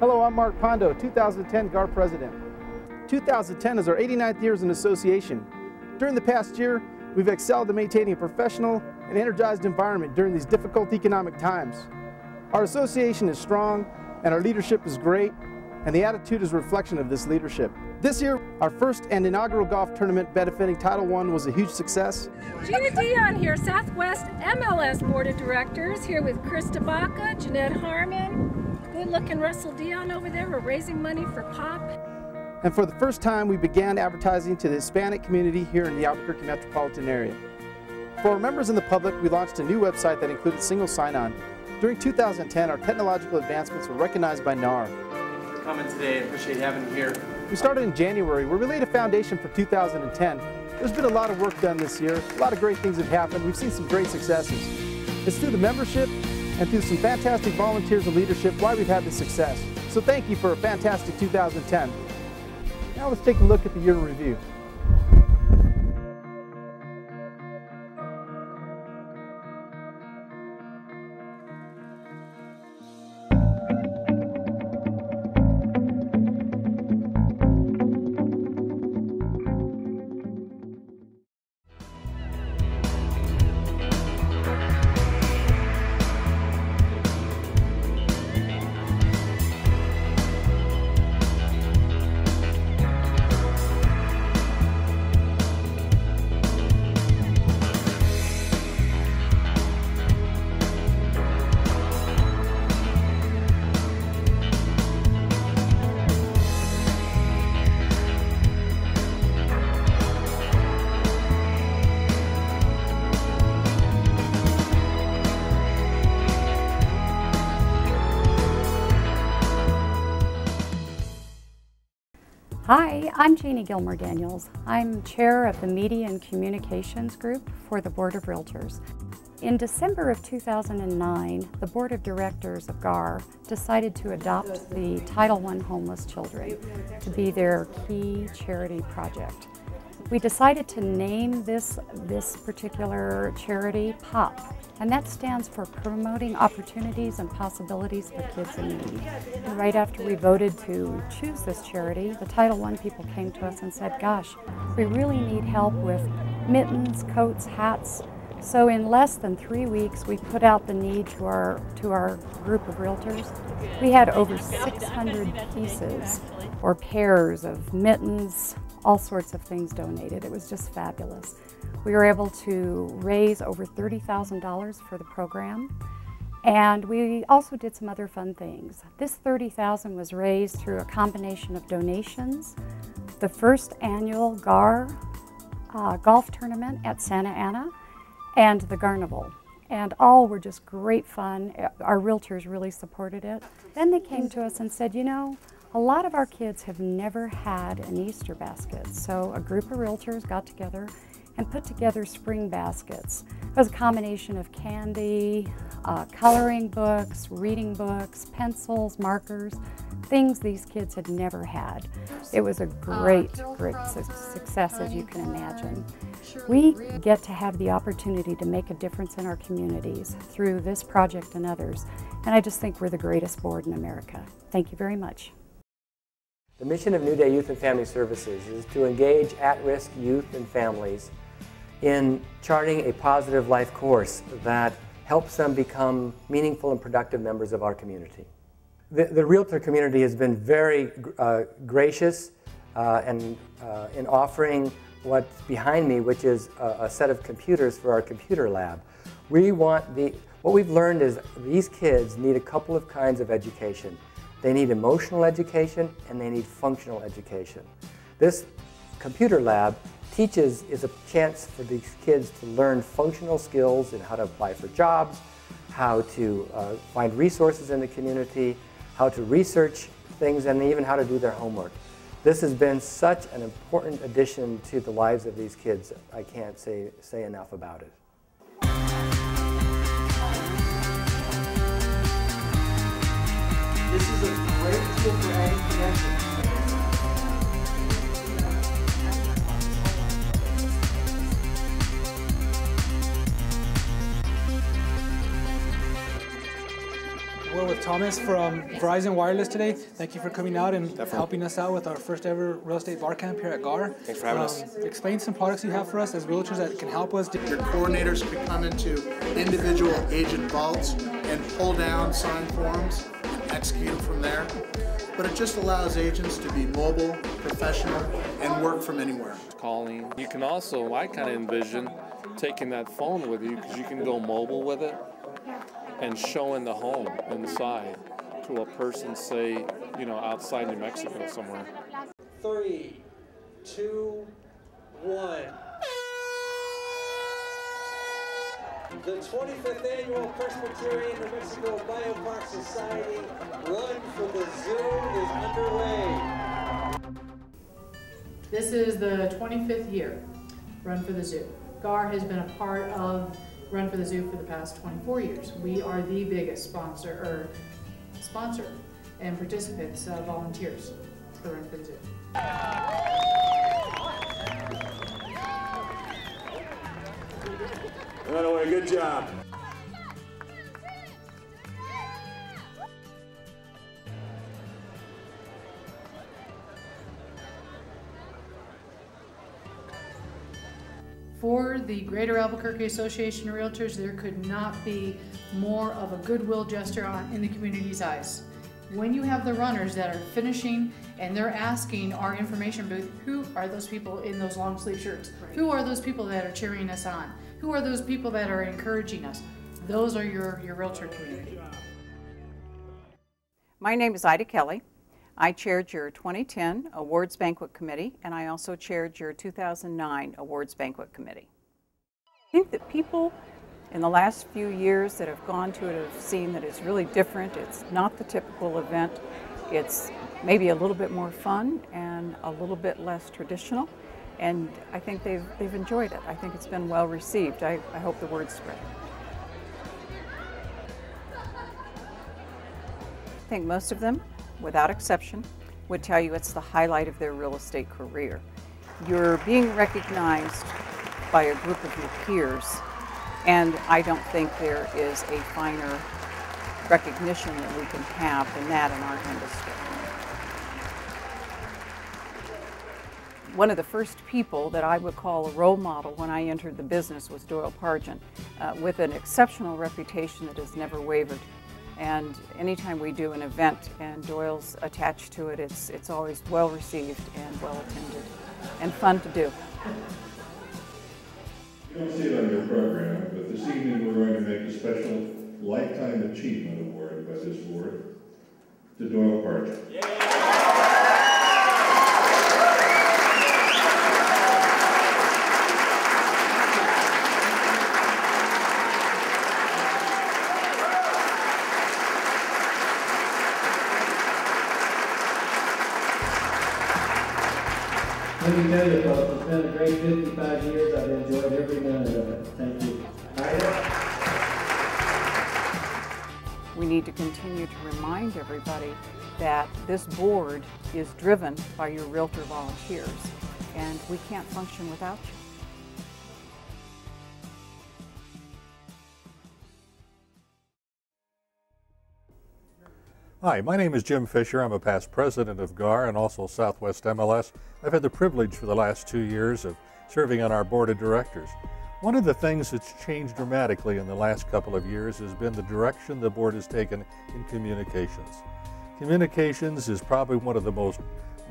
Hello, I'm Mark Pando, 2010 GAAR President. 2010 is our 89th year as an association. During the past year, we've excelled in maintaining a professional and energized environment during these difficult economic times. Our association is strong, and our leadership is great, and the attitude is a reflection of this leadership. This year, our first and inaugural golf tournament benefiting Title I was a huge success. Gina Dion here, Southwest MLS Board of Directors, here with Chris Tabaka, Jeanette Harmon, good-looking Russell Dion over there. We're raising money for POP. And for the first time, we began advertising to the Hispanic community here in the Albuquerque metropolitan area. For our members in the public, we launched a new website that included single sign-on. During 2010, our technological advancements were recognized by NAR. Coming today, I appreciate having you here. We started in January, where we laid a foundation for 2010. There's been a lot of work done this year. A lot of great things have happened. We've seen some great successes. It's through the membership and through some fantastic volunteers and leadership why we've had this success. So thank you for a fantastic 2010. Now let's take a look at the year in review. Hi, I'm Janie Gilmore Daniels. I'm chair of the Media and Communications Group for the Board of Realtors. In December of 2009, the Board of Directors of GAAR decided to adopt the Title I homeless children to be their key charity project. We decided to name this particular charity POP, and that stands for Promoting Opportunities and Possibilities for Kids in Need. And right after we voted to choose this charity, the Title I people came to us and said, gosh, we really need help with mittens, coats, hats. So in less than 3 weeks, we put out the need to our group of realtors. We had over 600 pieces or pairs of mittens, all sorts of things donated. It was just fabulous. We were able to raise over $30,000 for the program, and we also did some other fun things. This $30,000 was raised through a combination of donations, the first annual GAAR golf tournament at Santa Ana, and the Garnival. And all were just great fun. Our realtors really supported it. Then they came to us and said, you know, a lot of our kids have never had an Easter basket. So a group of realtors got together and put together spring baskets. It was a combination of candy, coloring books, reading books, pencils, markers, things these kids had never had. It was a great success, as you can imagine. We get to have the opportunity to make a difference in our communities through this project and others, and I just think we're the greatest board in America. Thank you very much. The mission of New Day Youth and Family Services is to engage at-risk youth and families in charting a positive life course that helps them become meaningful and productive members of our community. The realtor community has been very gracious in offering what's behind me, which is a set of computers for our computer lab. What we've learned is these kids need a couple of kinds of education. They need emotional education and they need functional education. This computer lab is a chance for these kids to learn functional skills in how to apply for jobs, how to find resources in the community, how to research things, and even how to do their homework. This has been such an important addition to the lives of these kids. I can't say enough about it. This is a great tool for adding connections. Well, with Thomas from Verizon Wireless today. Thank you for coming out and helping us out with our first ever real estate bar camp here at GAAR. Thanks for having us. Explain some products you have for us as realtors that can help us. Your coordinators can come into individual agent vaults and pull down signed forms and execute them from there. But it just allows agents to be mobile, professional, and work from anywhere. Calling. You can also, I kind of envision taking that phone with you because you can go mobile with it and showing the home inside to a person, say, you know, outside New Mexico somewhere. 3, 2, 1. The 25th Annual Presbyterian New Mexico Biopark Society Run for the Zoo is underway. This is the 25th year, Run for the Zoo. GAAR has been a part of Run for the Zoo for the past 24 years. We are the biggest sponsor and participants, volunteers for Run for the Zoo. Anyway, good job. For the Greater Albuquerque Association of Realtors, there could not be more of a goodwill gesture in the community's eyes. When you have the runners that are finishing and they're asking our information booth, who are those people in those long sleeve shirts? Right. Who are those people that are cheering us on? Who are those people that are encouraging us? Those are your realtor community. My name is Ida Kelly. I chaired your 2010 Awards Banquet Committee, and I also chaired your 2009 Awards Banquet Committee. I think that people in the last few years that have gone to it have seen that it's really different. It's not the typical event. It's maybe a little bit more fun and a little bit less traditional, and I think they've enjoyed it. I think it's been well received. I hope the word spread. I think most of them, without exception, would tell you it's the highlight of their real estate career. You're being recognized by a group of your peers, and I don't think there is a finer recognition that we can have than that in our industry. One of the first people that I would call a role model when I entered the business was Doyle Pargent, with an exceptional reputation that has never wavered. And anytime we do an event and Doyle's attached to it, it's always well received and well attended and fun to do. You don't see it on your program, but this evening we're going to make a special Lifetime Achievement Award by this board to Doyle Pargent. Let me tell you, folks, it's been a great 55 years. I've enjoyed every minute of it. Thank you. We need to continue to remind everybody that this board is driven by your realtor volunteers, and we can't function without you. Hi, my name is Jim Fisher. I'm a past president of GAAR and also Southwest MLS. I've had the privilege for the last 2 years of serving on our board of directors. One of the things that's changed dramatically in the last couple of years has been the direction the board has taken in communications. Communications is probably one of the most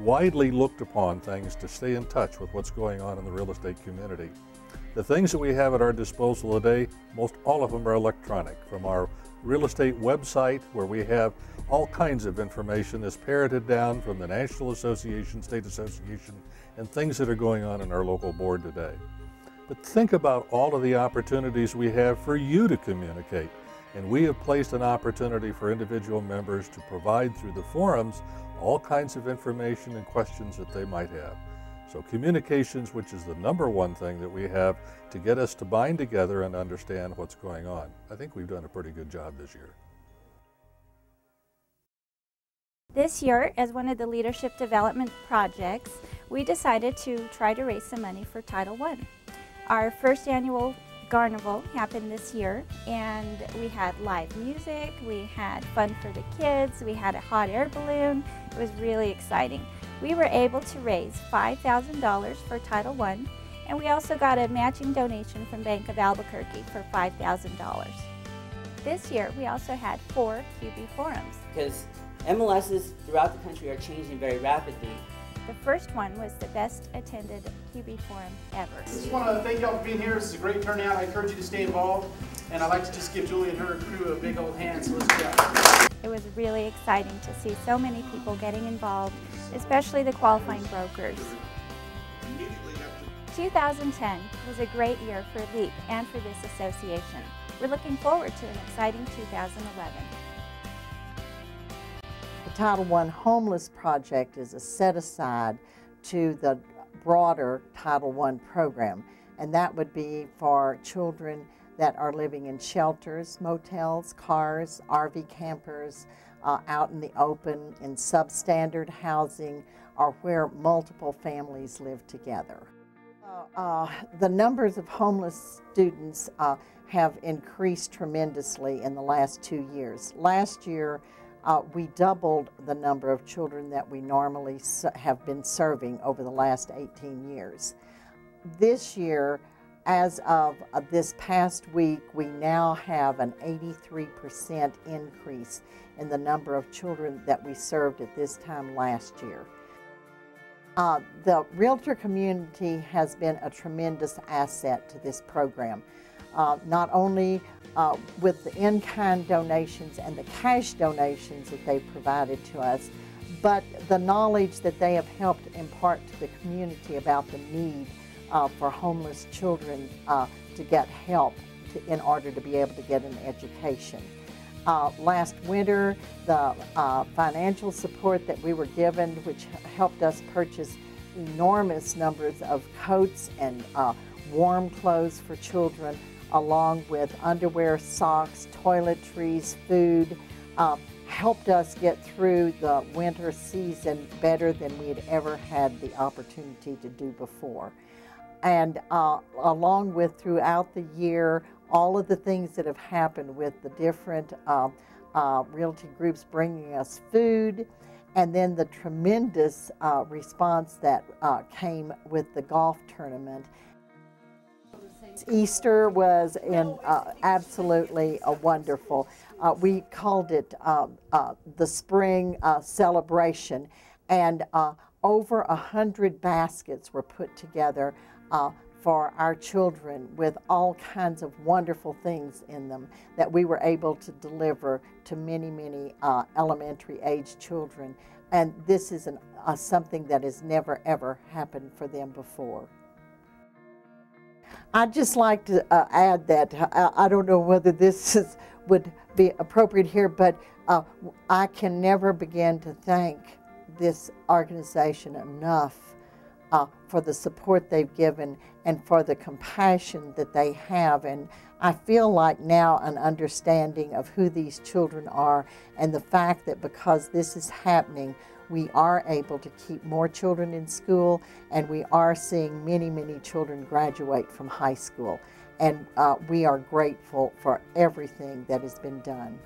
widely looked upon things to stay in touch with what's going on in the real estate community. The things that we have at our disposal today, most all of them are electronic, from our real estate website, where we have all kinds of information that's parroted down from the National Association, State Association, and things that are going on in our local board today. But think about all of the opportunities we have for you to communicate. And we have placed an opportunity for individual members to provide through the forums all kinds of information and questions that they might have. So communications, which is the #1 thing that we have to get us to bind together and understand what's going on. I think we've done a pretty good job this year. This year, as one of the leadership development projects, we decided to try to raise some money for Title I. Our first annual Carnival happened this year, and we had live music, we had fun for the kids, we had a hot air balloon. It was really exciting. We were able to raise $5,000 for Title I, and we also got a matching donation from Bank of Albuquerque for $5,000. This year, we also had 4 QB forums. Because MLSs throughout the country are changing very rapidly. The first one was the best attended QB forum ever. I just want to thank y'all for being here. This is a great turnout. I encourage you to stay involved. And I'd like to just give Julie and her crew a big old hand. So let's go. It was really exciting to see so many people getting involved, especially the qualifying brokers. 2010 was a great year for LEAP and for this association. We're looking forward to an exciting 2011. The Title I Homeless Project is a set-aside to the broader Title I program, and that would be for children that are living in shelters, motels, cars, RV campers, out in the open, in substandard housing, or where multiple families live together. The numbers of homeless students have increased tremendously in the last 2 years. Last year, we doubled the number of children that we normally have been serving over the last 18 years. This year, as of this past week, we now have an 83% increase in the number of children that we served at this time last year. The Realtor community has been a tremendous asset to this program. Not only with the in-kind donations and the cash donations that they've provided to us, but the knowledge that they have helped impart to the community about the need for homeless children to get help in order to be able to get an education. Last winter, the financial support that we were given, which helped us purchase enormous numbers of coats and warm clothes for children, along with underwear, socks, toiletries, food, helped us get through the winter season better than we had ever had the opportunity to do before. And along with throughout the year, all of the things that have happened with the different realty groups bringing us food, and then the tremendous response that came with the golf tournament. Easter was absolutely wonderful. We called it the spring celebration, and over 100 baskets were put together for our children with all kinds of wonderful things in them that we were able to deliver to many, many elementary age children. And this is something that has never, ever happened for them before. I'd just like to add that I don't know whether this would be appropriate here, but I can never begin to thank this organization enough for the support they've given and for the compassion that they have. And I feel like now an understanding of who these children are, and the fact that because this is happening, we are able to keep more children in school, and we are seeing many, many children graduate from high school. And we are grateful for everything that has been done.